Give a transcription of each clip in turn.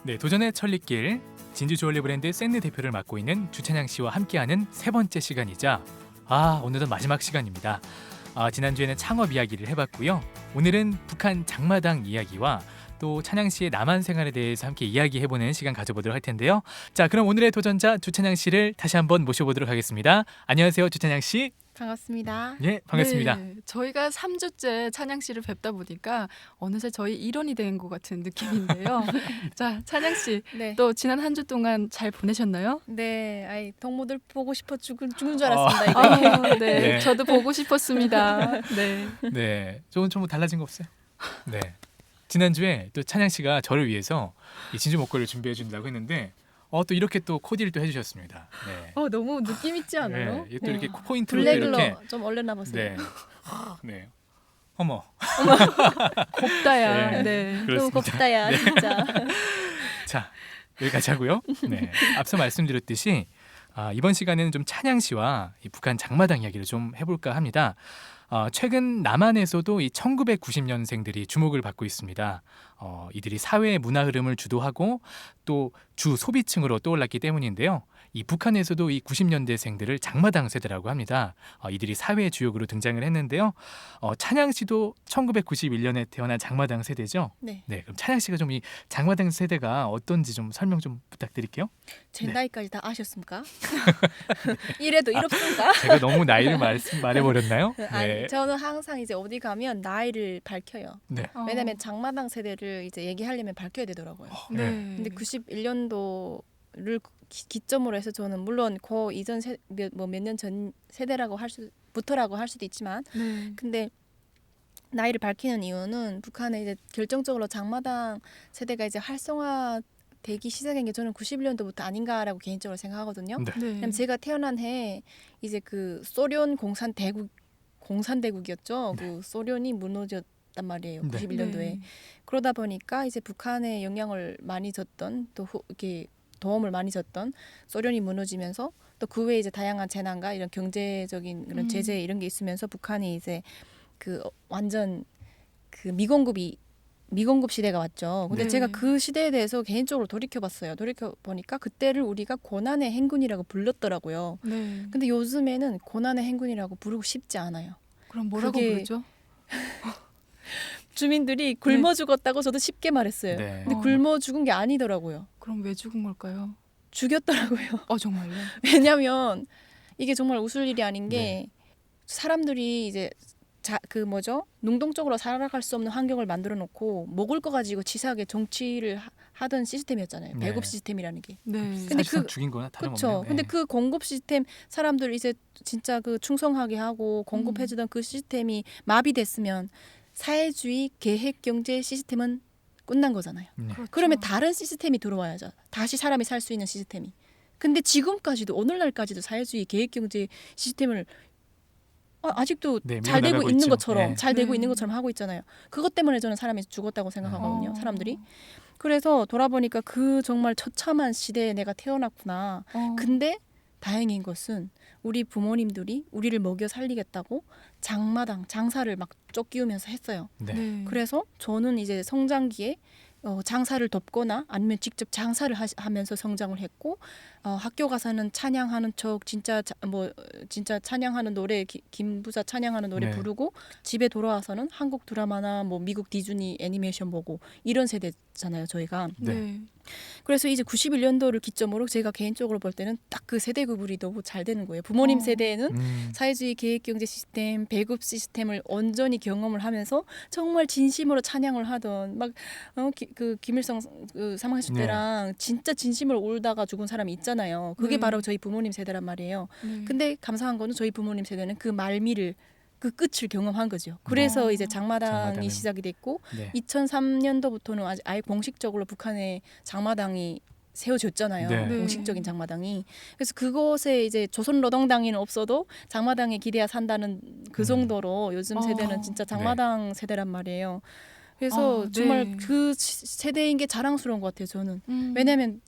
네, 도전의 천리길 진주 주얼리 브랜드 샌느 대표를 맡고 있는 주찬양 씨와 함께하는 세 번째 시간이자 오늘은 마지막 시간입니다. 지난주에는 창업 이야기를 해봤고요. 오늘은 북한 장마당 이야기와 또 찬양 씨의 남한 생활에 대해서 함께 이야기해보는 시간 가져보도록 할 텐데요. 자, 그럼 오늘의 도전자 주찬양 씨를 다시 한번 모셔보도록 하겠습니다. 안녕하세요, 주찬양 씨. 반갑습니다. 예, 반갑습니다. 네, 저희가 3주째 찬양 씨를 뵙다 보니까 어느새 저희 일원이 된 것 같은 느낌인데요. 자, 찬양 씨, 네. 또 지난 한 주 동안 잘 보내셨나요? 네, 동무들 보고 싶어 죽은 줄 알았습니다. 이거. 네, 네. 저도 보고 싶었습니다. 네. 네, 좀 달라진 거 없어요? 네. 지난주에 또 찬양 씨가 저를 위해서 이 진주 목걸이를 준비해 준다고 했는데 또 이렇게 또 코디를 또 해주셨습니다. 네. 너무 느낌 있지 않아요? 네, 또 이렇게 포인트로 또 블랙으로 이렇게 좀 얼려놔 보세요. 네, 네. 어머, 곱다야. 네. 네. 너무 그렇습니다. 곱다야 진짜. 자, 여기까지 하고요. 네, 앞서 말씀드렸듯이 이번 시간에는 좀 찬양 씨와 이 북한 장마당 이야기를 좀 해볼까 합니다. 최근 남한에서도 이 1990년생들이 주목을 받고 있습니다. 이들이 사회의 문화 흐름을 주도하고 또 주 소비층으로 떠올랐기 때문인데요. 이 북한에서도 이 90년대생들을 장마당 세대라고 합니다. 이들이 사회의 주역으로 등장을 했는데요. 찬양 씨도 1991년에 태어난 장마당 세대죠? 네. 네, 그럼 찬양 씨가 좀 이 장마당 세대가 어떤지 좀 설명 좀 부탁드릴게요. 제 네. 나이까지 다 아셨습니까? 이래도 이렇습니까? 제가 너무 나이를 말해버렸나요? 아니, 저는 항상 이제 어디 가면 나이를 밝혀요. 네. 왜냐면 장마당 세대를 이제 얘기하려면 밝혀야 되더라고요. 네. 근데 91년도를 기점으로 해서 저는 물론 그 이전 몇 년 전 세대라고 부터라고 할 수도 있지만 네. 근데 나이를 밝히는 이유는 북한에 이제 결정적으로 장마당 세대가 이제 활성화되기 시작한 게 저는 91년도부터 아닌가라고 개인적으로 생각하거든요. 네. 네. 왜냐면 제가 태어난 해 이제 그 소련 공산대국이었죠. 네. 그 소련이 무너졌단 말이에요. 네. 91년도에. 네. 그러다 보니까 이제 북한에 영향을 많이 줬던 또 이렇게 도움을 많이 줬던 소련이 무너지면서 또 그 외에 이제 다양한 재난과 이런 경제적인 그런 제재 이런 게 있으면서 북한이 이제 그 완전 그 미공급 시대가 왔죠. 근데 네. 제가 그 시대에 대해서 개인적으로 돌이켜 보니까 그때를 우리가 고난의 행군이라고 불렀더라고요. 네. 근데 요즘에는 고난의 행군이라고 부르고 싶지 않아요. 그럼 뭐라고 그게 부르죠? 주민들이 굶어 죽었다고 저도 쉽게 말했어요. 네. 근데 굶어 죽은 게 아니더라고요. 그럼 왜 죽은 걸까요? 죽였더라고요. 정말요? 왜냐면 이게 정말 웃을 일이 아닌 게 네. 사람들이 이제 능동적으로 살아갈 수 없는 환경을 만들어 놓고 먹을 거 가지고 치사하게 정치를 하던 시스템이었잖아요. 네. 배급 시스템이라는 게. 네. 근데 사실상 죽인 거나 다름없네요. 그렇죠. 네. 근데 그 공급 시스템 사람들 이제 진짜 그 충성하게 하고 공급해주던 그 시스템이 마비됐으면 사회주의 계획 경제 시스템은 끝난 거잖아요. 네. 그렇죠. 그러면 다른 시스템이 들어와야죠. 다시 사람이 살 수 있는 시스템이. 근데 지금까지도 오늘날까지도 사회주의 계획경제 시스템을 아직도 네, 잘 되고 밀어나가고 있는 있죠. 것처럼 네. 잘 되고 네. 있는 것처럼 하고 있잖아요. 그것 때문에 저는 사람이 죽었다고 생각하거든요. 어. 사람들이. 그래서 돌아보니까 그 정말 처참한 시대에 내가 태어났구나. 근데 다행인 것은 우리 부모님들이 우리를 먹여 살리겠다고 장사를 막 쫓기우면서 했어요. 네. 네. 그래서 저는 이제 성장기에 장사를 돕거나 아니면 직접 장사를 하면서 성장을 했고 학교 가서는 찬양하는 척 진짜 찬양하는 노래 김부자 찬양하는 노래 네. 부르고 집에 돌아와서는 한국 드라마나 뭐 미국 디즈니 애니메이션 보고 이런 세대잖아요 저희가. 네. 네. 그래서 이제 91년도를 기점으로 제가 개인적으로 볼 때는 딱 그 세대 구분이 너무 잘 되는 거예요. 부모님 세대에는 사회주의 계획경제 시스템, 배급 시스템을 온전히 경험을 하면서 정말 진심으로 찬양을 하던 그 김일성 사망했을 네. 때랑 진짜 진심으로 울다가 죽은 사람이 있잖아요. 그게 네. 바로 저희 부모님 세대란 말이에요. 네. 근데 감사한 거는 저희 부모님 세대는 그 말미를 그 끝을 경험한 거죠. 그래서 이제 장마당이 장마당은- 시작이 됐고 네. 2003년도부터는 아예 공식적으로 북한에 장마당이 세워졌잖아요. 네. 공식적인 장마당이. 그래서 그곳에 이제 조선노동당에는 없어도 장마당에 기대야 산다는 그 정도로 요즘 세대는 진짜 장마당 세대란 말이에요. 그래서 네. 정말 그 세대인 게 자랑스러운 것 같아요. 저는. 음. 왜냐하면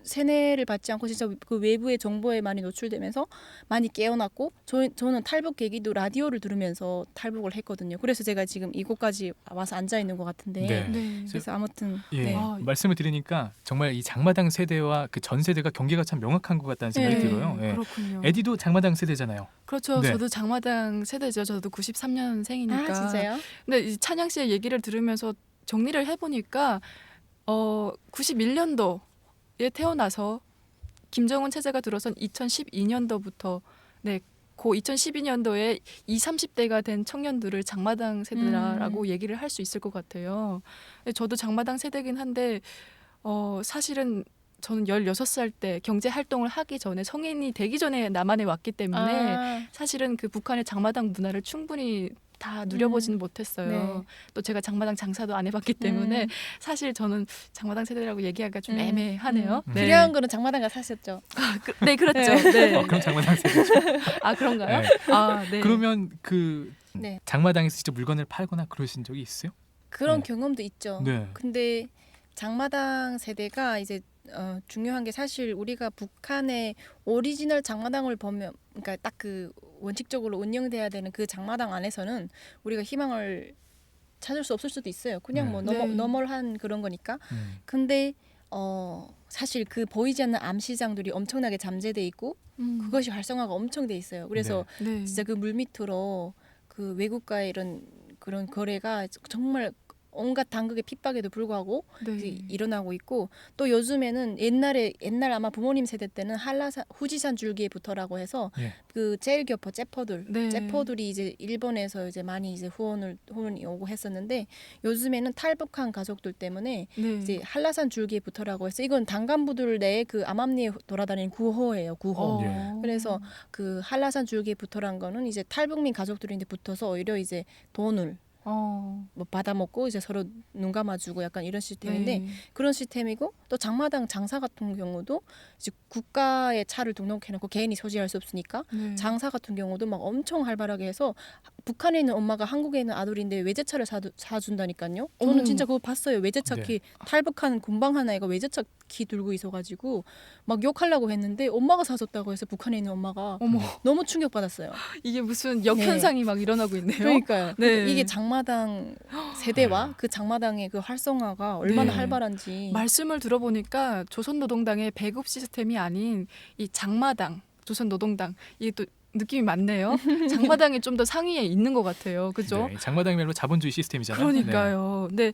세뇌를 받지 않고 진짜 그 외부의 정보에 많이 노출되면서 많이 깨어났고 저는 탈북 계기도 라디오를 들으면서 탈북을 했거든요. 그래서 제가 지금 이곳까지 와서 앉아 있는 것 같은데 네. 네. 그래서 아무튼 예, 네. 아, 말씀을 들으니까 정말 이 장마당 세대와 그 전 세대가 경계가 참 명확한 것 같다는 생각이 네. 들어요. 예. 그렇군요. 에디도 장마당 세대잖아요. 그렇죠. 네. 저도 장마당 세대죠. 저도 93년생이니까. 아 진짜요? 근데 이 찬양 씨의 얘기를 들으면서 정리를 해보니까 91년도에 태어나서 김정은 체제가 들어선 2012년도부터 고 2012년도에 20, 30대가 된 청년들을 장마당 세대라고 얘기를 할 수 있을 것 같아요. 근데 저도 장마당 세대긴 한데 사실은 저는 16살 때 경제 활동을 하기 전에 성인이 되기 전에 남한에 왔기 때문에 아, 사실은 그 북한의 장마당 문화를 충분히 다 누려보지는 못했어요. 네. 또 제가 장마당 장사도 안 해봤기 때문에 사실 저는 장마당 세대라고 얘기하기가 좀 애매하네요. 네. 필요한 거는 장마당가 사셨죠. 네, 그렇죠. 네. 네. 그럼 장마당 세대죠. 아 그런가요? 네. 아, 네. 그러면 그 네. 장마당에서 직접 물건을 팔거나 그러신 적이 있어요? 그런 네. 경험도 있죠. 네. 근데 장마당 세대가 이제 중요한 게 사실 우리가 북한의 오리지널 장마당을 보면 그러니까 딱 그 원칙적으로 운영돼야 되는 그 장마당 안에서는 우리가 희망을 찾을 수 없을 수도 있어요. 그냥 뭐 네. 너멀한 그런 거니까. 근데 사실 그 보이지 않는 암시장들이 엄청나게 잠재돼 있고 그것이 활성화가 엄청 돼 있어요. 그래서 네. 진짜 그 물밑으로 그 외국과의 이런 그런 거래가 정말 온갖 당국의 핍박에도 불구하고 네. 일어나고 있고 또 요즘에는 옛날 아마 부모님 세대 때는 한라산 후지산 줄기부터라고 해서 예. 그 제일교포 제퍼들 네. 제퍼들이 이제 일본에서 이제 많이 이제 후원이 오고 했었는데 요즘에는 탈북한 가족들 때문에 네. 이제 한라산 줄기부터라고 해서 이건 단간부들 내에 그 암암리에 돌아다니는 구호예요. 구호. 예. 그래서 그 한라산 줄기부터란 거는 이제 탈북민 가족들이 이제 붙어서 오히려 이제 돈을 뭐 받아먹고 이제 서로 눈 감아주고 약간 이런 시스템인데 네. 그런 시스템이고 또 장마당 장사 같은 경우도 이제 국가의 차를 등록해놓고 개인이 소지할 수 없으니까 네. 장사 같은 경우도 막 엄청 활발하게 해서 북한에 있는 엄마가 한국에 있는 아들인데 외제차를 사준다니까요. 저는 어머. 진짜 그거 봤어요. 외제차 네. 키 탈북한 군방 하나애가 외제차 키 들고 있어가지고 막 욕하려고 했는데 엄마가 사줬다고 해서 북한에 있는 엄마가 어머, 너무 충격받았어요. 이게 무슨 역현상이 막 일어나고 있네요. 그러니까요. 네. 이게 장마당 세대와 그 장마당의 그 활성화가 얼마나 네. 활발한지. 말씀을 들어보니까 조선노동당의 배급 시스템이 아닌 이 장마당, 조선노동당 이게 또 느낌이 많네요. 장마당이 좀 더 상위에 있는 것 같아요. 그죠? 네. 장마당이야말로 자본주의 시스템이잖아요. 그러니까요. 네.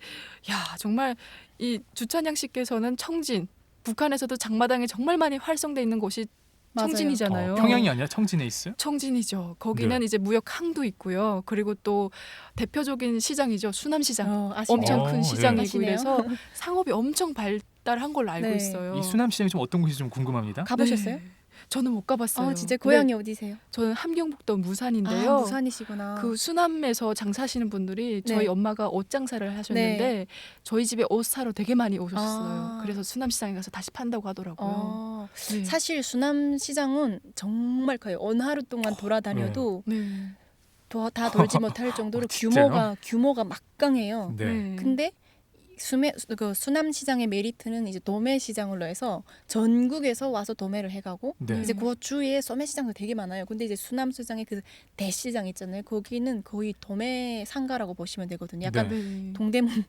야, 정말 이 주찬양 씨께서는 청진, 북한에서도 장마당이 정말 많이 활성돼 있는 곳이 맞아요. 청진이잖아요. 평양이 아니라 청진에 있어요? 청진이죠. 거기는 네. 이제 무역 항도 있고요. 그리고 또 대표적인 시장이죠. 수남시장. 아시네요. 엄청 큰 예. 시장이고 아시네요. 그래서 상업이 엄청 발달한 걸로 알고 네. 있어요. 이 수남시장이 좀 어떤 곳이 좀 궁금합니다. 가보셨어요? 네. 저는 못 가봤어요. 진짜 네. 고향이 어디세요? 저는 함경북도 무산인데요. 아, 부산이시구나. 그 수남에서 장사하시는 분들이 저희 네. 엄마가 옷 장사를 하셨는데 저희 집에 옷 사러 되게 많이 오셨어요. 그래서 수남시장에 가서 다시 판다고 하더라고요. 네. 사실 수남시장은 정말 커요. 어느 하루 동안 돌아다녀도 네. 다 돌지 못할 정도로 진짜요? 규모가 막강해요. 네. 근데 그 수남시장의 메리트는 이제 도매시장으로 해서 전국에서 와서 도매를 해가고 네. 이제 그 주위에 소매시장도 되게 많아요. 근데 이제 수남시장의 그 대시장 있잖아요. 거기는 거의 도매 상가라고 보시면 되거든요. 약간 네. 동대문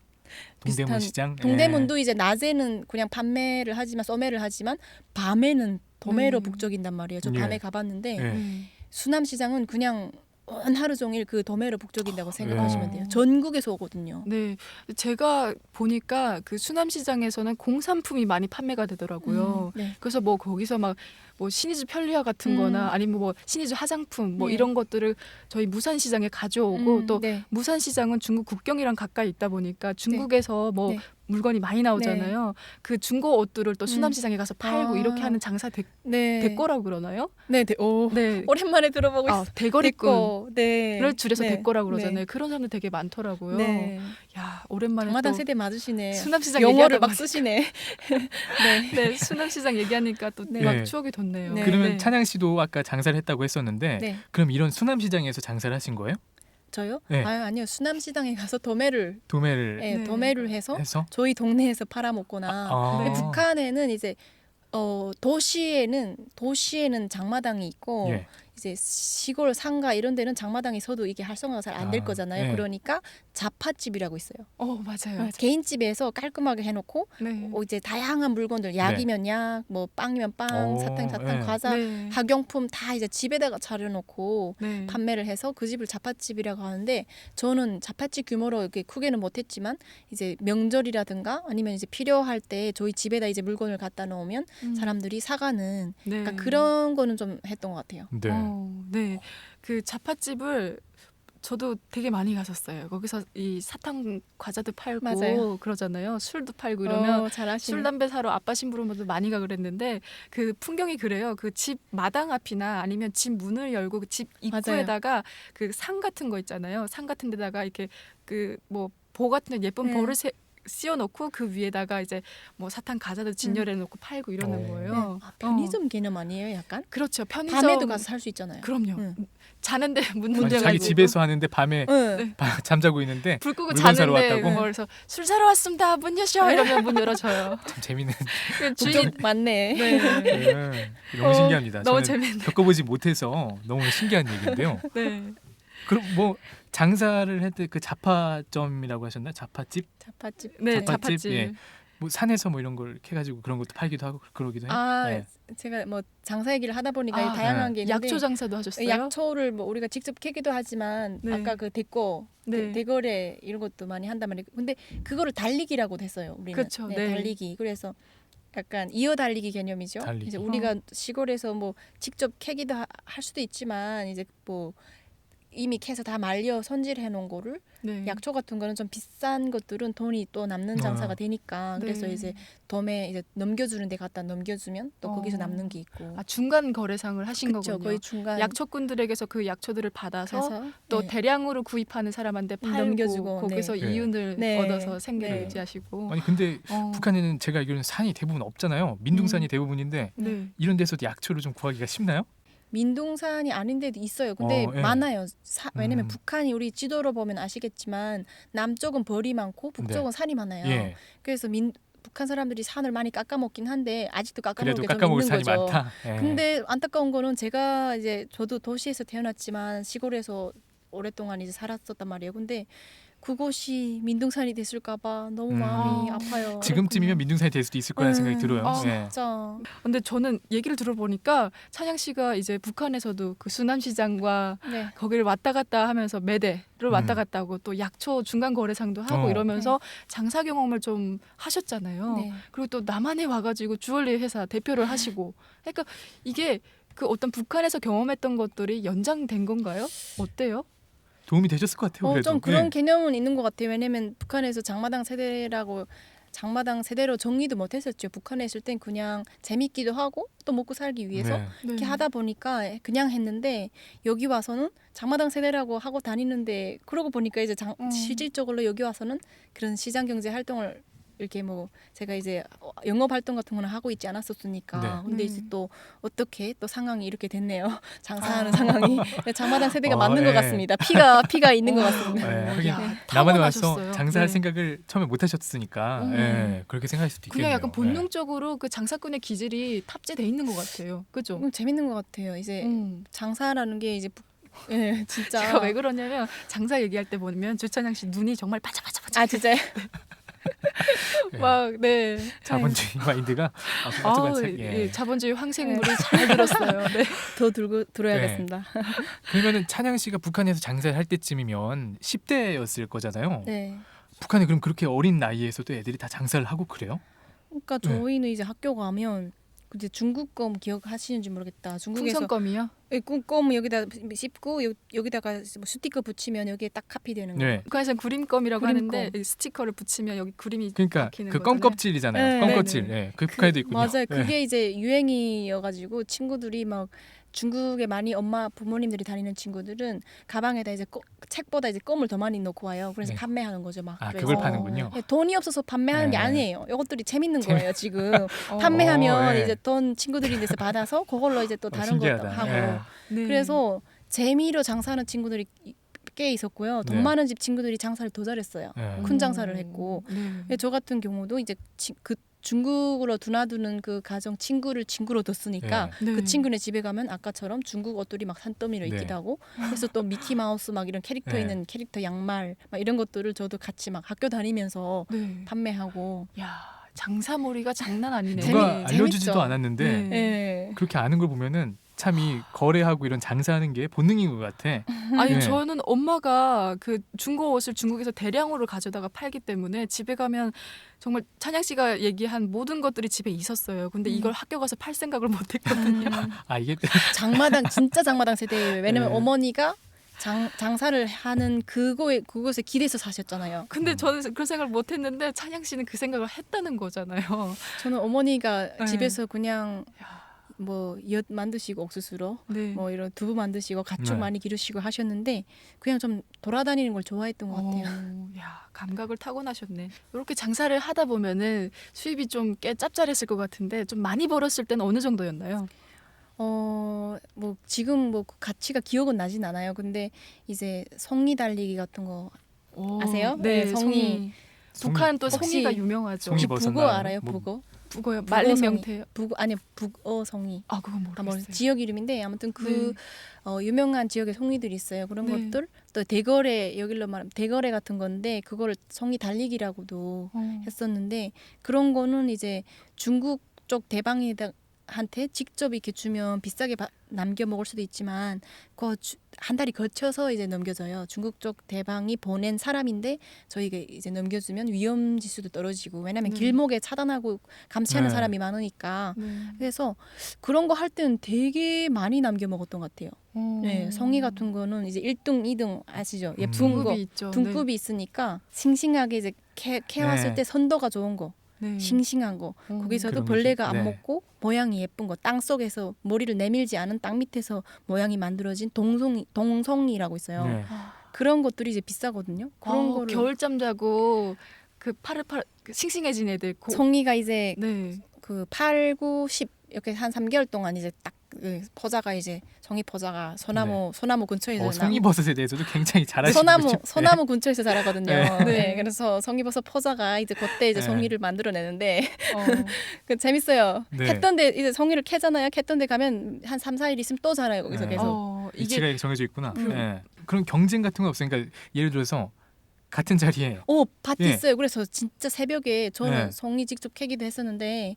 비슷한 동대문 시장. 동대문도 이제 낮에는 그냥 판매를 하지만 소매를 하지만 밤에는 도매로 북적인단 말이에요. 저 예. 밤에 가봤는데 예. 네. 수남시장은 그냥 온 하루 종일 그 도매로 북적인다고 생각하시면 돼요. 전국에서 오거든요. 네, 제가 보니까 그 수남시장에서는 공산품이 많이 판매가 되더라고요. 네. 그래서 뭐 거기서 막 뭐 신이즈 편리화 같은 거나 아니면 뭐 신이즈 화장품 뭐 네. 이런 것들을 저희 무산시장에 가져오고 또 네. 무산시장은 중국 국경이랑 가까이 있다 보니까 중국에서 뭐 네. 물건이 많이 나오잖아요. 그 중고 옷들을 또 수남시장에 가서 팔고 아. 이렇게 하는 장사 네. 대거라고 그러나요? 네. 오. 네. 오랜만에 들어보고 있어요. 대거리꾼. 대거. 네. 를 줄여서 네. 대거라고 네. 그러잖아요. 그런 사람들 되게 많더라고요. 네. 야, 오랜만에 장마당 또 세대 맞으시네. 수남시장 영어를 얘기하다 막 쓰시네. 네. 네, 수남시장 얘기하니까 또 네. 막 네. 추억이 돋네요. 네. 그러면 네. 찬양 씨도 아까 장사를 했다고 했었는데 네. 그럼 이런 수남시장에서 장사를 하신 거예요? 저요? 네. 아니요. 수남시장에 가서 도매를 도매를 네. 도매를 해서 해서 저희 동네에서 팔아먹거나 아. 네. 북한에는 이제 도시에는 장마당이 있고 예. 이제 시골 상가 이런 데는 장마당이 있어도 이게 활성화가 잘 안 될 아, 거잖아요. 예. 그러니까 자파집이라고 있어요. 맞아요. 개인집에서 깔끔하게 해놓고 네. 이제 다양한 물건들 약이면 약, 뭐 빵이면 빵, 오, 사탕 예. 과자, 네. 학용품 다 이제 집에다가 차려놓고 네. 판매를 해서 그 집을 자파집이라고 하는데 저는 자파집 규모로 이렇게 크게는 못했지만 이제 명절이라든가 아니면 이제 필요할 때 저희 집에다 이제 물건을 갖다 놓으면 사람들이 사가는 네. 약간 그런 거는 좀 했던 것 같아요. 네. 네. 그 자파집을 저도 되게 많이 갔었어요. 거기서 이 사탕 과자도 팔고 맞아요. 그러잖아요. 술도 팔고 이러면 잘하시네. 술 담배 사러 아빠 심부름으로도 많이 가 그랬는데 그 풍경이 그래요. 그 집 마당 앞이나 아니면 집 문을 열고 그 집 입구에다가 그 상 같은 거 있잖아요. 상 같은 데다가 이렇게 그 뭐 보 같은 예쁜 네. 볼을 씌워놓고 그 위에다가 이제 뭐 사탕 과자도 진열해 놓고 팔고 이러는 오. 거예요. 편의점 개념 아니에요, 약간? 그렇죠. 편의점 밤에도 가서 살 수 있잖아요. 그럼요. 응. 자는데 문 아니, 열고 자기 집에서 하는데 밤에 응. 잠자고 있는데 불 끄고 물건 사러 자는데 왔다고? 그래서 술 사러 왔습니다. 문 여셔 이러면 문 열어줘요. 참 재밌는 그 주인 맞네. 네. 네. 너무 신기합니다. 너무 저는 재밌네. 겪어보지 못해서 너무 신기한 얘기인데요. 네. 그럼 뭐 장사를 할 때 그 자파점이라고 하셨나요? 자파집? 자파집. 네, 자파집, 자파집. 예. 뭐 산에서 뭐 이런 걸 캐가지고 그런 것도 팔기도 하고 그러기도 해요. 네. 제가 뭐 장사 얘기를 하다 보니까 아, 다양한 게 있는데 약초 장사도 하셨어요? 약초를 뭐 우리가 직접 캐기도 하지만 네. 아까 그 대꼬 네. 대거래 이런 것도 많이 한단 말이에요. 근데 그거를 달리기라고 했어요. 우리는 그쵸, 네. 달리기. 그래서 약간 이어 달리기 개념이죠. 달리기. 이제 우리가 시골에서 뭐 직접 캐기도 할 수도 있지만 이제 뭐 이미 캐서 다 말려 손질해 놓은 거를 네. 약초 같은 거는 좀 비싼 것들은 돈이 또 남는 장사가 되니까 그래서 네. 이제 덤에 이제 넘겨주는 데 갖다 넘겨주면 또 거기서 어. 남는 게 있고 아, 중간 거래상을 하신 그쵸, 거군요. 거의 중간 약초꾼들에게서 그 약초들을 받아서 가서 또 네. 대량으로 구입하는 사람한테 팔고 넘겨주고, 거기서 네. 이윤을 네. 얻어서 생계를 네. 유지하시고. 아니 근데 어. 북한에는 제가 알기로는 산이 대부분 없잖아요. 민둥산이 대부분인데 네. 이런 데서도 약초를 좀 구하기가 쉽나요? 민둥산이 아닌 데도 있어요. 근데 예. 많아요. 왜냐면 음. 북한이 우리 지도로 보면 아시겠지만 남쪽은 벌이 많고 북쪽은 산이 많아요. 예. 그래서 북한 사람들이 산을 많이 깎아먹긴 한데 아직도 깎아먹을 그래도 게 좀 깎아먹을 있는 산이 거죠. 많다. 예. 근데 안타까운 거는 제가 이제 저도 도시에서 태어났지만 시골에서 오랫동안 이제 살았었단 말이에요. 근데 그곳이 민둥산이 됐을까봐 너무 마음이 아파요. 지금쯤이면 민둥산이 될 수도 있을 거라는 생각이 들어요. 아, 예. 진짜. 근데 저는 얘기를 들어보니까 찬양 씨가 이제 북한에서도 그 수남시장과 네. 거기를 왔다 갔다 하면서 매대를 왔다 갔다 하고 또 약초 중간 거래상도 하고 어. 이러면서 장사 경험을 좀 하셨잖아요. 네. 그리고 또 남한에 와가지고 주얼리 회사 대표를 하시고, 그러니까 이게 그 어떤 북한에서 경험했던 것들이 연장된 건가요? 어때요? 도움이 되셨을 것 같아요. 그래도. 좀 그런 예. 개념은 있는 것 같아요. 왜냐면 북한에서 장마당 세대로 정리도 못했었죠. 북한에 있을 땐 그냥 재밌기도 하고 또 먹고 살기 위해서 네. 이렇게 하다 보니까 그냥 했는데 여기 와서는 장마당 세대라고 하고 다니는데 그러고 보니까 이제 실질적으로 여기 와서는 그런 시장 경제 활동을 이렇게 뭐 제가 이제 영업 활동 같은 거는 하고 있지 않았었으니까 네. 근데 네. 이제 또 어떻게 또 상황이 이렇게 됐네요. 장사하는 상황이 장마당 세대가 맞는 예. 것 같습니다. 피가 있는 것 같습니다. 예, 하긴 야, 남한에 타고나셨어요. 와서 장사할 네. 생각을 처음에 못 하셨으니까 예, 그렇게 생각할 수도 있겠네요. 그냥 약간 예. 본능적으로 그 장사꾼의 기질이 탑재돼 있는 것 같아요. 그죠? 재밌는 것 같아요. 이제 장사라는 게 이제 예, 진짜 제가 왜 그러냐면 장사 얘기할 때 보면 주찬양 씨 눈이 정말 바짝바짝바짝 아 진짜요? 예. 막 네. 자본주의 마인드가 아주 아, 반짝반짝. 예. 예, 자본주의 황색물이 잘 들었어요. 네. 더 들어야겠습니다. 그러면은 찬양 씨가 북한에서 장사를 할 때쯤이면 10대였을 거잖아요. 네. 북한에 그럼 그렇게 어린 나이에서도 애들이 다 장사를 하고 그래요? 그러니까 저희는 이제 학교 가면 이제 중국껌 기억하시는지 모르겠다. 중국에서 풍선껌이요? 껌 여기다 씹고 여기다가 뭐 스티커 붙이면 여기에 딱 카피되는 거. 네. 북한에서는 구림껌이라고 구림껌. 하는데 이 스티커를 붙이면 여기 구림이 그러니까 박히는 그 거잖아요. 껌껍질이잖아요. 네, 껌껍질. 네, 예. 그 북한에도 있군요. 맞아요. 예. 그게 이제 유행이어가지고 친구들이 막 중국에 많이 부모님들이 다니는 친구들은 가방에다 이제 책보다 이제 껌을 더 많이 넣고 와요. 그래서 네. 판매하는 거죠. 막 아, 그래서. 그걸 파는군요. 예, 돈이 없어서 판매하는 게 네. 아니에요. 이것들이 재밌는 거예요. 지금 어. 판매하면 예. 이제 돈 친구들이 데서 받아서 그걸로 이제 또 다른 것도 신기하다. 하고. 예. 네. 그래서 재미로 장사하는 친구들이 꽤 있었고요. 돈 네. 많은 집 친구들이 장사를 더 잘했어요. 네. 큰 장사를 했고 네. 저 같은 경우도 이제 그 중국으로 드나드는 그 가정 친구를 친구로 뒀으니까 네. 네. 그 친구네 집에 가면 아까처럼 중국 옷들이 막 산더미로 네. 있기도 하고 그래서 또 미키 마우스 막 이런 캐릭터 네. 있는 캐릭터 양말 막 이런 것들을 저도 같이 막 학교 다니면서 네. 판매하고 야, 장사몰이가 장난 아니네요. 누가 재밌- 알려주지도 재밌죠. 않았는데 네. 예. 그렇게 아는 걸 보면은 참 이 거래하고 이런 장사하는 게 본능인 것 같아. 아니 네. 저는 엄마가 그 중고 옷을 중국에서 대량으로 가져다가 팔기 때문에 집에 가면 정말 찬양 씨가 얘기한 모든 것들이 집에 있었어요. 근데 이걸 학교 가서 팔 생각을 못 했거든요. 아 이게 장마당 진짜 장마당 세대예요. 왜냐면 네. 어머니가 장사를 하는 그곳에 기대서 사셨잖아요. 근데 저는 그런 생각을 못 했는데 찬양 씨는 그 생각을 했다는 거잖아요. 저는 어머니가 네. 집에서 그냥 뭐 엿 만드시고 옥수수로 네. 뭐 이런 두부 만드시고 가축 네. 많이 기르시고 하셨는데 그냥 좀 돌아다니는 걸 좋아했던 것 같아요. 야, 감각을 타고나셨네. 이렇게 장사를 하다 보면은 수입이 좀 꽤 짭짤했을 것 같은데 좀 많이 벌었을 때는 어느 정도였나요? 뭐 지금 뭐 가치가 기억은 나진 않아요. 근데 이제 송이 달리기 같은 거 아세요? 네, 네, 송이. 북한 또 혹시 송이가 유명하죠. 송이 혹시 버섯 북어 나와요? 알아요? 뭐- 북어? 북어요. 북어 말린 송이. 명태. 북어 송이. 아, 그건 뭐 모르겠어요. 지역 이름인데 아무튼 그 유명한 지역의 송이들이 있어요. 그런 네. 것들 또 대거래 여기로 말하면 대거래 같은 건데 그거를 송이 달리기라고도 했었는데 그런 거는 이제 중국 쪽 대방한테 직접 이렇게 주면 비싸게 남겨 먹을 수도 있지만 그 한 달이 거쳐서 이제 넘겨져요. 중국 쪽 대방이 보낸 사람인데 저희가 이제 넘겨주면 위험 지수도 떨어지고 왜냐하면 네. 길목에 차단하고 감시하는 네. 사람이 많으니까 네. 그래서 그런 거 할 때는 되게 많이 남겨 먹었던 것 같아요. 네, 성이 같은 거는 이제 1등, 2등 아시죠? 예쁜 거, 등급이 있죠. 등급이 있으니까 싱싱하게 이제 캐왔을 네. 때 선도가 좋은 거, 네. 싱싱한 거. 거기서도 그런 벌레가 거죠. 안 네. 먹고 모양이 예쁜 거, 땅 속에서 머리를 내밀지 않은 땅 밑에서 모양이 만들어진 동송이라고 있어요. 네. 그런 것들이 이제 비싸거든요. 그런 거를 겨울잠 자고 그 파릇파릇 그 싱싱해진 애들 송이가 이제 네. 그 8, 9, 10 이렇게 한 3개월 동안 이제 딱 포자가 이제 송이 포자가 소나무 근처에서 송이버섯에 대해서도 굉장히 잘하시고 소나무 근처에서 자라거든요. 네. 네. 그래서 송이버섯 포자가 이제 그때 이제 네. 송이를 만들어내는데 어, 그 재밌어요. 네. 캤던데 이제 송이를 캐잖아요. 캐던데 가면 한 3, 4일 있으면 또 자라요. 거기서 네. 계속. 이게 위치가 정해져 있구나. 음. 네. 그런 경쟁 같은 건 없으니까 예를 들어서 같은 자리에 밭 예. 있어요. 그래서 진짜 새벽에 저는 네. 송이 직접 캐기도 했었는데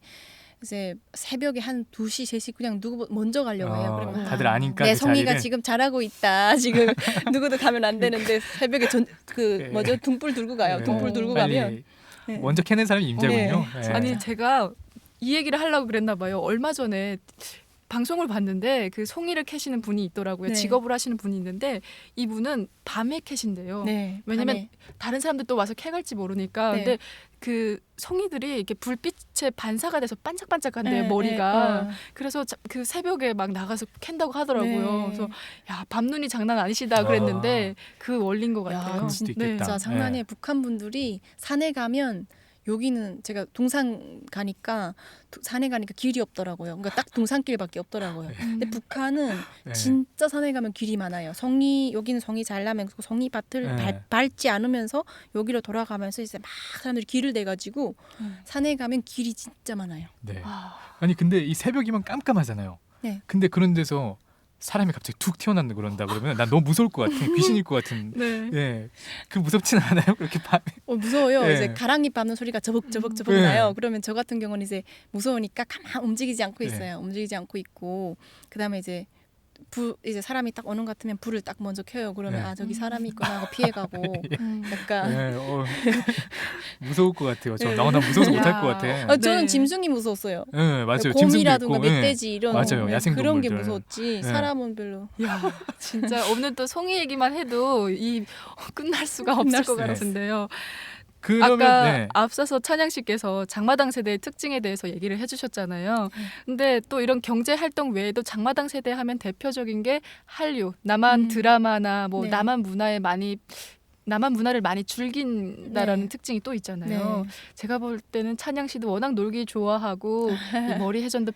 이제 새벽에 한 2시, 3시 그냥 누구 먼저 가려고 해요. 그러면 다들 아니까 내 그 송이가 자리를. 지금 자라고 있다. 지금 누구도 가면 안 되는데 새벽에 네. 등불 들고 가요. 네. 등불 들고 빨리 가면 네. 먼저 캐는 사람이 임자군요. 네. 아니 제가 이 얘기를 하려고 그랬나 봐요. 얼마 전에 방송을 봤는데 그 송이를 캐시는 분이 있더라고요. 네. 직업을 하시는 분이 있는데 이분은 밤에 캐신대요. 네, 왜냐면 밤에. 다른 사람들 또 와서 캐갈지 모르니까. 네. 근데 그 송이들이 이렇게 불빛에 반사가 돼서 반짝반짝한대요. 네, 머리가. 네, 그래서 그 새벽에 막 나가서 캔다고 하더라고요. 네. 그래서 야 밤눈이 장난 아니시다 그랬는데 그 원리인 것 야, 같아요. 그럴 수도 있겠다. 진짜 장난이에요. 네. 북한 분들이 산에 가면 여기는 제가 등산 가니까 산에 가니까 길이 없더라고요. 그러니까 딱 등산길밖에 없더라고요. 근데 북한은 네. 진짜 산에 가면 길이 많아요. 여기는 송이 잘 나면 그 송이밭을 네. 밟지 않으면서 여기로 돌아가면서 이제 막 사람들이 길을 대가지고 산에 가면 길이 진짜 많아요. 네. 아, 아니 근데 이 새벽이면 깜깜하잖아요. 네. 근데 그런 데서 사람이 갑자기 툭 튀어나온다 그런다 그러면 난 너무 무서울 것 같아. 귀신일 것 같은. 네. 예. 그 무섭진 않아요? 그렇게 밤에. 무서워요. 네. 이제 가랑잎 밟는 소리가 저벅저벅 네. 나요. 그러면 저 같은 경우는 이제 무서우니까 가만 움직이지 않고 네. 있어요. 움직이지 않고 있고 그다음에 이제 이제 사람이 딱 오는 것 같으면 불을 딱 먼저 켜요. 그러면 네. 아 저기 사람이 있구나 하고 피해가고 약간 예. 무서울 것 같아요. 저 난 무서워서 못 할 것 같아. 저는 네. 짐승이 무서웠어요. 예, 맞아요. 짐승도 곰이라든가 있고. 예. 멧돼지 이런 맞아요. 야생 그런 게 동물들. 무서웠지 네. 사람은 별로. 야, 진짜 오늘 또 송이 얘기만 해도 이 끝날 수가 없을 끝날 것 수가 같은데요. 그러면 아까 네. 앞서서 찬양 씨께서 장마당 세대의 특징에 대해서 얘기를 해주셨잖아요. 근데 또 이런 경제 활동 외에도 장마당 세대 하면 대표적인 게 한류, 남한 드라마나 뭐 네. 남한 문화에 많이 남한 문화를 많이 즐긴다라는 네. 특징이 또 있잖아요. 제가 볼 때는 찬양 씨도 워낙 놀기 좋아하고 이 머리 회전도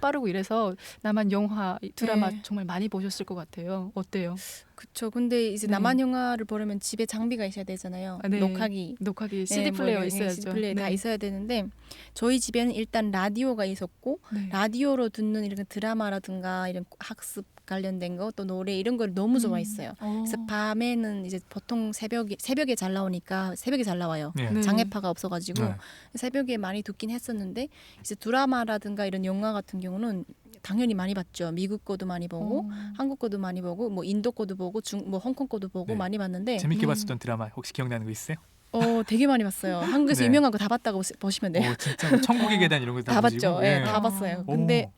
빠르고 이래서 남한 영화, 드라마 네. 정말 많이 보셨을 것 같아요. 어때요? 그쵸. 근데 이제 네. 남한 영화를 보려면 집에 장비가 있어야 되잖아요. 아, 네. 녹화기. 녹화기, CD 플레이어 있어야죠. CD 플레이어 다 네. 있어야 되는데 저희 집에는 일단 라디오가 있었고 네. 라디오로 듣는 이런 드라마라든가 이런 학습 관련된 거 또 노래 이런 걸 너무 좋아했어요. 그래서 밤에는 이제 보통 새벽에 잘 나오니까 새벽에 잘 나와요. 네. 네. 장애파가 없어가지고 네. 새벽에 많이 듣긴 했었는데 이제 드라마라든가 이런 영화 같은 경우는 당연히 많이 봤죠. 미국 거도 많이 보고 한국 거도 많이 보고 뭐 인도 거도 보고 뭐 홍콩 거도 보고 네. 많이 봤는데 재밌게 봤었던 드라마 혹시 기억나는 거 있어요? 되게 많이 봤어요. 한국에서 네. 유명한 거 다 봤다고 보시면 돼요. 진짜 뭐 천국의 계단 이런 거 다 보시고? 봤죠. 예, 예. 다 봤어요. 근데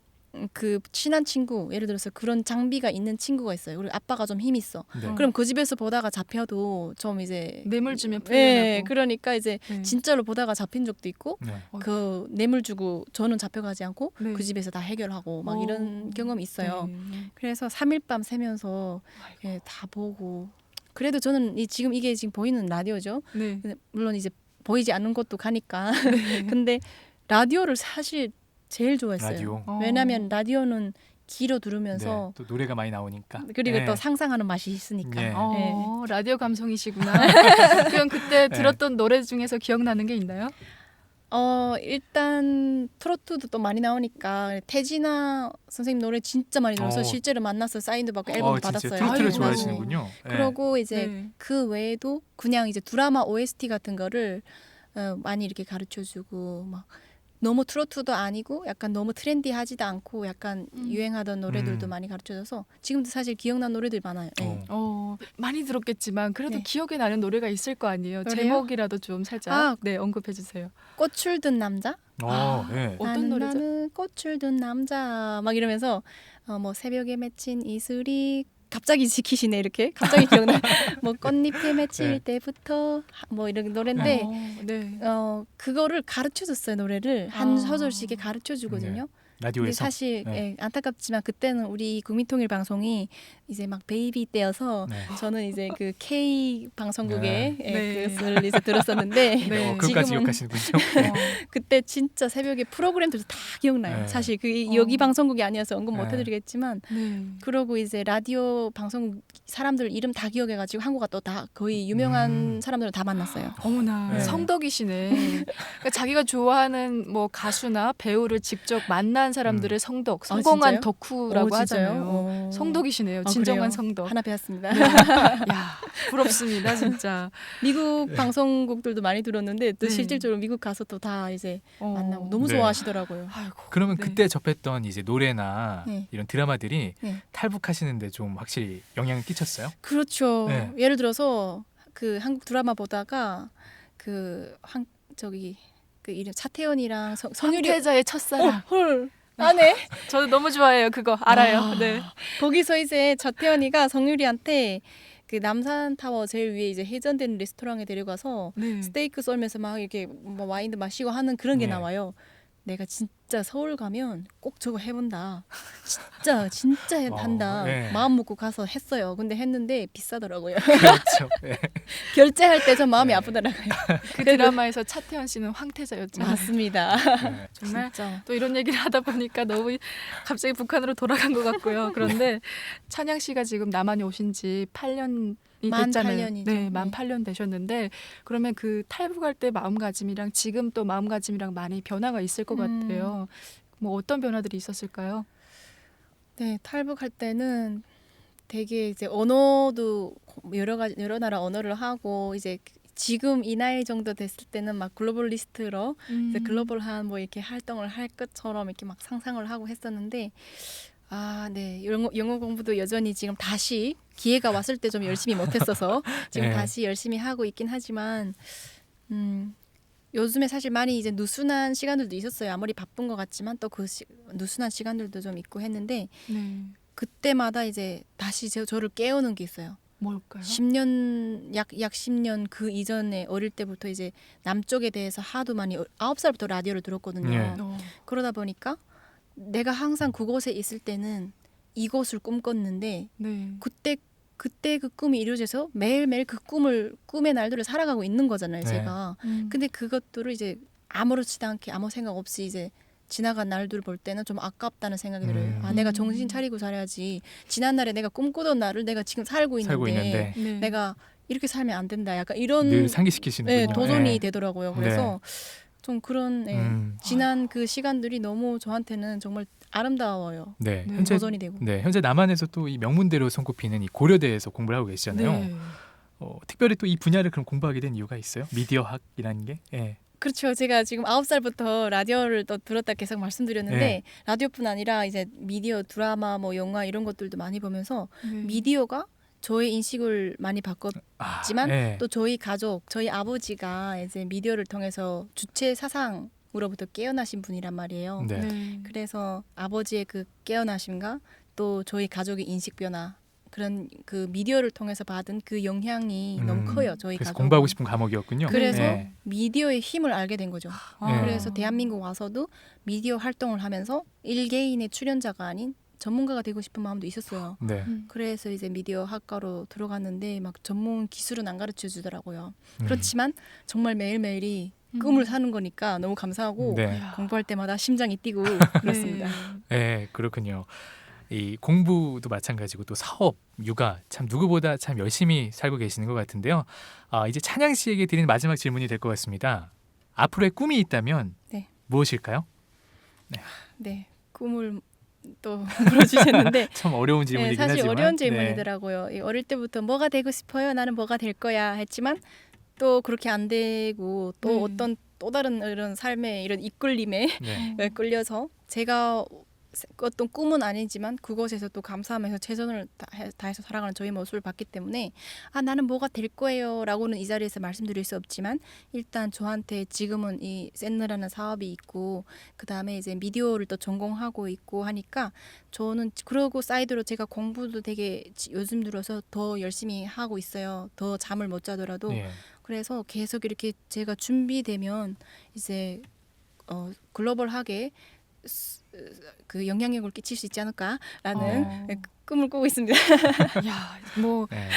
그 친한 친구, 예를 들어서 그런 장비가 있는 친구가 있어요. 그리고 아빠가 좀 힘이 있어. 네. 그럼 그 집에서 보다가 잡혀도 좀 이제 뇌물 주면 네, 풀려나고. 그러니까 이제 네. 진짜로 보다가 잡힌 적도 있고 네. 그 뇌물 주고 저는 잡혀가지 않고 네. 그 집에서 다 해결하고 막 이런 경험이 있어요. 네. 그래서 3일 밤 새면서 예, 다 보고 그래도 저는 지금 이게 지금 보이는 라디오죠. 네. 근데 물론 이제 보이지 않는 것도 가니까 네. 근데 라디오를 사실 제일 좋아했어요. 라디오. 왜냐하면 라디오는 귀로 들으면서 네. 또 노래가 많이 나오니까. 그리고 네. 또 상상하는 맛이 있으니까. 네. 라디오 감성이시구나. 그럼 그때 들었던 노래 중에서 기억나는 게 있나요? 일단 트로트도 또 많이 나오니까 태진아 선생님 노래 진짜 많이 들어서 실제로 만나서 사인도 받고 앨범 진짜 받았어요. 트로트를 아이고. 좋아하시는군요. 네. 그러고 이제 네. 그 외에도 그냥 이제 드라마 OST 같은 거를 많이 이렇게 가르쳐주고 막 너무 트로트도 아니고 약간 너무 트렌디하지도 않고 약간 유행하던 노래들도 많이 가르쳐줘서 지금도 사실 기억나는 노래들 많아요. 네. 많이 들었겠지만 그래도 네. 기억에 나는 노래가 있을 거 아니에요. 그래요? 제목이라도 좀 살짝 언급해 주세요. 꽃을 든 남자? 네. 어떤 노래죠? 나는 꽃을 든 남자 막 이러면서 뭐 새벽에 맺힌 이슬이 갑자기 지키시네 이렇게 갑자기 기억나. 뭐 꽃잎에 맺힐 네. 때부터 뭐 이런 노래인데 네. 그거를 가르쳐줬어요. 노래를 한 소절씩에 가르쳐주거든요. 근데 라디오에서. 사실 네. 예, 안타깝지만 그때는 우리 국민통일 방송이 이제 막 베이비 때여서 네. 저는 이제 그 K 방송국에 네. 그것을 이제 들었었는데 네. 그것까지 지금은 기억하시는군요. 네. 그때 진짜 새벽에 프로그램들도 다 기억나요. 네. 사실 그 여기 방송국이 아니어서 언급 못 네. 해드리겠지만 네. 그러고 이제 라디오 방송 사람들 이름 다 기억해가지고 한국가 또 다 거의 유명한 사람들을 다 만났어요. 어머나 네. 성덕이시네. 그러니까 자기가 좋아하는 뭐 가수나 배우를 직접 만난 사람들의 성덕, 성공한 진짜요? 덕후라고 하잖아요. 성덕이시네요. 진정한 그래요? 성덕. 하나 배웠습니다. 야, 부럽습니다, 진짜. 미국 방송국들도 많이 들었는데 또 네. 실질적으로 미국 가서 또 다 이제 만나고 너무 네. 좋아하시더라고요. 아이고. 그러면 네. 그때 접했던 이제 노래나 네. 이런 드라마들이 네. 탈북하시는데 좀 확실히 영향을 끼쳤어요? 그렇죠. 네. 예를 들어서 그 한국 드라마 보다가 그 이름 차태현이랑 성유리 황태자의 첫사랑. 헐 안해 저도 너무 좋아해요. 그거 알아요. 네. 거기서 이제 차태현이가 성유리한테 그 남산타워 제일 위에 이제 해전된 레스토랑에 데려가서 네. 스테이크 썰면서 막 이렇게 뭐 와인도 마시고 하는 그런 게 네. 나와요. 내가 진짜 서울 가면 꼭 저거 해본다. 진짜 한다. 네. 마음 먹고 가서 했어요. 근데 했는데 비싸더라고요. 그렇죠. 네. 결제할 때 좀 마음이 네. 아프더라고요. 그 드라마에서 차태현 씨는 황태자였죠. 맞습니다. 네. 정말 진짜. 또 이런 얘기를 하다 보니까 너무 갑자기 북한으로 돌아간 것 같고요. 그런데 찬양 씨가 지금 남한에 오신 지 8년이 만 됐잖아요. 8년이죠. 네, 만 네. 8년 되셨는데 그러면 그 탈북할 때 마음가짐이랑 지금 또 마음가짐이랑 많이 변화가 있을 것 같아요. 뭐 어떤 변화들이 있었을까요? 네, 탈북할 때는 되게 이제 언어도 여러 나라 언어를 하고 이제 지금 이 나이 정도 됐을 때는 막 글로벌리스트로 이제 글로벌한 뭐 이렇게 활동을 할 것처럼 이렇게 막 상상을 하고 했었는데 네. 영어 공부도 여전히 지금 다시 기회가 왔을 때 좀 열심히 못했어서 지금 네. 다시 열심히 하고 있긴 하지만 요즘에 사실 많이 이제 누순한 시간들도 있었어요. 아무리 바쁜 것 같지만 또 그 누순한 시간들도 좀 있고 했는데 네. 그때마다 이제 다시 저를 깨우는 게 있어요. 뭘까요? 10년 약 10년 그 이전에 어릴 때부터 이제 남쪽에 대해서 하도 많이 9살부터 라디오를 들었거든요. 네. 그러다 보니까 내가 항상 그곳에 있을 때는 이곳을 꿈꿨는데 네. 그때 그때 그 꿈이 이루어져서 매일매일 그 꿈의 날들을 살아가고 있는 거잖아요, 네. 제가. 근데 그것들을 이제 아무렇지도 않게 아무 생각 없이 이제 지나간 날들을 볼 때는 좀 아깝다는 생각이 들어요. 아, 내가 정신 차리고 살아야지. 지난날에 내가 꿈꾸던 날을 내가 지금 살고 있는데 네. 내가 이렇게 살면 안 된다. 약간 이런 늘 상기시키시는군요. 네, 도전이 네. 되더라고요. 그래서 좀 그런 지난 그 시간들이 너무 저한테는 정말 아름다워요. 네. 네. 현재 도전이 되고. 네, 현재 남한에서 또 이 명문대로 손꼽히는 이 고려대에서 공부를 하고 계시잖아요. 네. 특별히 또 이 분야를 그럼 공부하게 된 이유가 있어요? 미디어학이라는 게? 예. 그렇죠. 제가 지금 9살부터 라디오를 또 들었다 계속 말씀드렸는데 네. 라디오뿐 아니라 이제 미디어, 드라마, 뭐 영화 이런 것들도 많이 보면서 네. 미디어가 저의 인식을 많이 바꿨지만 예. 또 저희 가족, 저희 아버지가 이제 미디어를 통해서 주체 사상으로부터 깨어나신 분이란 말이에요. 네. 네. 그래서 아버지의 그 깨어나심과 또 저희 가족의 인식 변화 그런 그 미디어를 통해서 받은 그 영향이 너무 커요. 저희 그래서 가족. 공부하고 싶은 과목이었군요. 그래서 네. 미디어의 힘을 알게 된 거죠. 네. 그래서 대한민국 와서도 미디어 활동을 하면서 일개인의 출연자가 아닌 전문가가 되고 싶은 마음도 있었어요. 네. 그래서 이제 미디어 학과로 들어갔는데 막 전문 기술은 안 가르쳐 주더라고요. 음. 그렇지만 정말 매일매일이 꿈을 사는 거니까 너무 감사하고 네. 공부할 때마다 심장이 뛰고 그렇습니다. 네, 그렇군요. 이 공부도 마찬가지고 또 사업, 육아 참 누구보다 참 열심히 살고 계시는 것 같은데요. 이제 찬양 씨에게 드리는 마지막 질문이 될 것 같습니다. 앞으로의 꿈이 있다면 네. 무엇일까요? 네, 꿈을 또 물어주셨는데 참 어려운 네, 질문이긴 사실 하지만 어려운 질문이더라고요. 이 어릴 때부터 뭐가 되고 싶어요? 나는 뭐가 될 거야 했지만 또 그렇게 안 되고 또 어떤 또 다른 이런 삶의 이런 이끌림에 네. 끌려서 제가 어떤 꿈은 아니지만 그곳에서 또 감사하면서 최선을 다해서 살아가는 저희 모습을 봤기 때문에 아 나는 뭐가 될 거예요 라고는 이 자리에서 말씀드릴 수 없지만 일단 저한테 지금은 이 샌느라는 사업이 있고 그 다음에 이제 미디어를 또 전공하고 있고 하니까 저는 그러고 사이드로 제가 공부도 되게 요즘 들어서 더 열심히 하고 있어요. 더 잠을 못 자더라도 예. 그래서 계속 이렇게 제가 준비되면 이제 글로벌하게 그 영향력을 끼칠 수 있지 않을까라는 꿈을 꾸고 있습니다. 야, 뭐 네.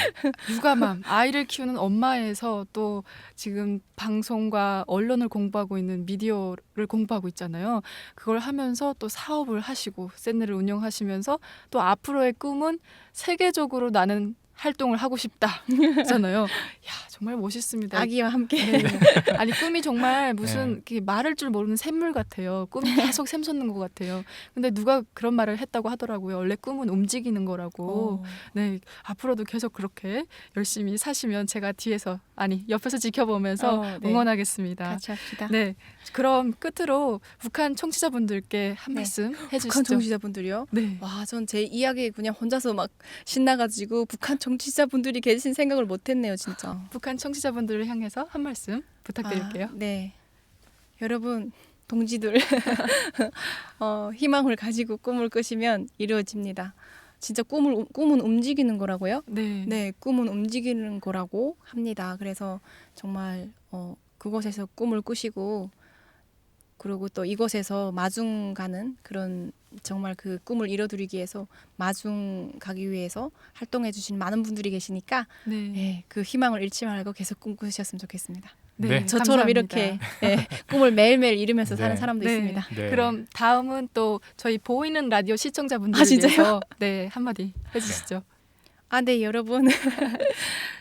육아맘, 아이를 키우는 엄마에서 또 지금 방송과 언론을 공부하고 있는 미디어를 공부하고 있잖아요. 그걸 하면서 또 사업을 하시고 샌느를 운영하시면서 또 앞으로의 꿈은 세계적으로 나는 활동을 하고 싶다잖아요. 야, 정말 멋있습니다. 아기와 함께. 네. 아니 꿈이 정말 무슨 네. 이렇게 말할 줄 모르는 샘물 같아요. 꿈이 계속 샘솟는 것 같아요. 근데 누가 그런 말을 했다고 하더라고요. 원래 꿈은 움직이는 거라고. 네, 앞으로도 계속 그렇게 열심히 사시면 제가 뒤에서 아니 옆에서 지켜보면서 네. 응원하겠습니다. 같이 합시다. 네, 그럼 끝으로 북한 청취자분들께 한 네. 말씀 북한 해주시죠. 청취자분들이요? 네. 와, 전 제 이야기에 그냥 혼자서 막 신나가지고 북한 청취자분들이 계신 생각을 못했네요, 진짜. 북한 청취자분들을 향해서 한 말씀 부탁드릴게요. 네, 여러분 동지들 희망을 가지고 꿈을 꾸시면 이루어집니다. 진짜 꿈은 움직이는 거라고요? 네. 네, 꿈은 움직이는 거라고 합니다. 그래서 정말 그곳에서 꿈을 꾸시고 그리고 또 이곳에서 마중 가는 그런 정말 그 꿈을 이뤄드리기 위해서 마중 가기 위해서 활동해 주신 많은 분들이 계시니까 네. 네, 그 희망을 잃지 말고 계속 꿈꾸셨으면 좋겠습니다. 네. 저처럼 감사합니다. 이렇게 네, 꿈을 매일매일 이루면서 네. 사는 사람도 네. 있습니다. 네. 그럼 다음은 또 저희 보이는 라디오 시청자분들을 아, 진짜요? 위해서 네 한마디 해주시죠. 아, 네, 여러분.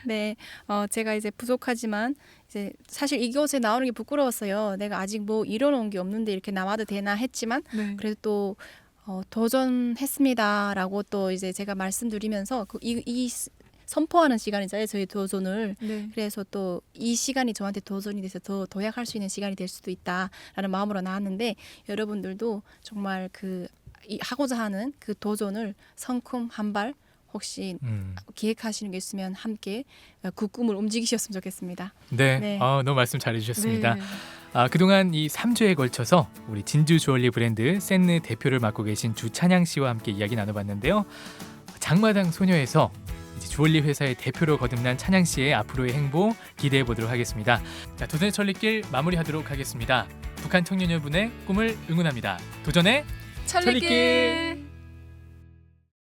네, 제가 이제 부족하지만 이제 사실 이곳에 나오는 게 부끄러웠어요. 내가 아직 뭐 이뤄놓은 게 없는데 이렇게 나와도 되나 했지만 네. 그래도 또 도전했습니다라고 또 이제 제가 말씀드리면서 이 선포하는 시간이잖아요. 저희 도전을. 네. 그래서 또 이 시간이 저한테 도전이 돼서 더 도약할 수 있는 시간이 될 수도 있다라는 마음으로 나왔는데 여러분들도 정말 하고자 하는 그 도전을 성큼 한 발 혹시 기획하시는 게 있으면 함께 그 꿈을 움직이셨으면 좋겠습니다. 네. 네. 너무 말씀 잘해주셨습니다. 네. 그동안 이 3주에 걸쳐서 우리 진주 주얼리 브랜드 샌느 대표를 맡고 계신 주찬양 씨와 함께 이야기 나눠봤는데요. 장마당 소녀에서 이제 주얼리 회사의 대표로 거듭난 찬양 씨의 앞으로의 행보 기대해 보도록 하겠습니다. 자, 도전의 천리길 마무리하도록 하겠습니다. 북한 청년 여러분의 꿈을 응원합니다. 도전의 찰리길.